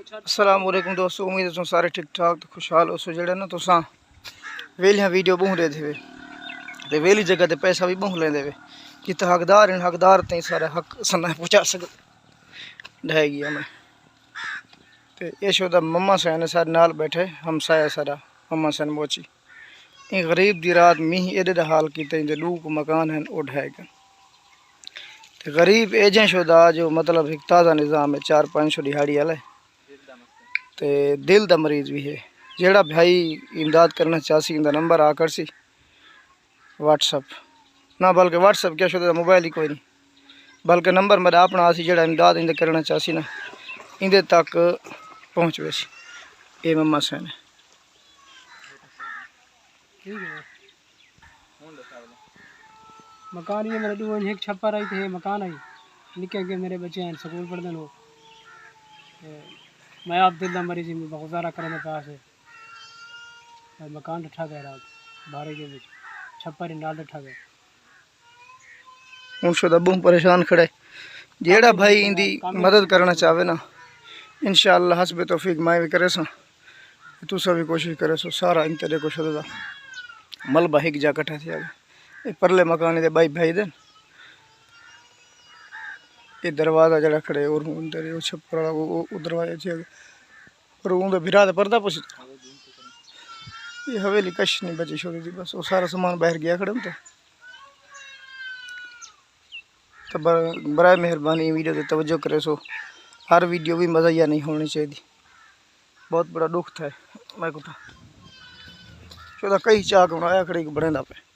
अस्सलाम वालेकुम दोस्तों, उम्मीद है सारे ठीक ठाक तो खुशहाल हो। सो जेड़ा ना तुसा वेलियां वीडियो बहु रहे थे ते वेली जगह ते पैसा भी बहु लेंदे वे कि हकदार इन हकदार ते सारा हक सना पहुँचा सक ढह गया मैं ते ये शोदा मम्मा सैन सारे नाल बैठे हमसाया सारा मम्मा सैन मोची इन गरीब दी रात मीह एडे हाल किते इंदे लूक मकान हैं वो ढह गए ते गरीब एजें शोदा जो मतलब एक ताज़ा निज़ाम है 400-500 दिहाड़ी वाले ते दिल दा मरीज़ भी है जेड़ा भाई इमदाद करना चाहसी इंदा नंबर आकर सी व्हाट्सअप ना बल्कि व्हाट्सअप क्या शुदा मोबाइल ही कोई नहीं बल्कि नंबर मेरा अपना आसी जेड़ा इमदाद इंदे करना चाहसी ना इंदे तक पहुँच वैसी ये मम्मा सैन है। मकान ये मेरे दो एक छप्पर आई थे मकान आई निके के मेरे बच्चे हैं स्कूल पढ़ते हैं मैं आप दिल मरीज गुजारा करने पास है मकान ठा गया रात बारे के बीच छप्पर ही नाल ठा गया हूँ शुदा बहुत परेशान खड़े जेड़ा भाई इंदी मदद करना चाहे ना इंशाअल्लाह हसबे तौफीक मैं भी करे सा तुसा भी कोशिश करे सो सारा इन तेरे को शुदा मलबा हिक जा कट्ठा थी ये परले मकान दे भाई भाई दे ये दरवाज़ा जरा खड़े और अंदर वो छप्पर वाला वो दरवाजे थे और उनका बिरा दे पर्दा पुछ ये हवेली कश नहीं बची छोड़ी थी बस वो सारा सामान बाहर गया खड़े तो बराए मेहरबानी वीडियो पे तवज्जो करे सो हर वीडियो भी मज़ा नहीं होनी चाहिए बहुत बड़ा दुख था मैं को तो कई चाक बनाया खड़े बने पे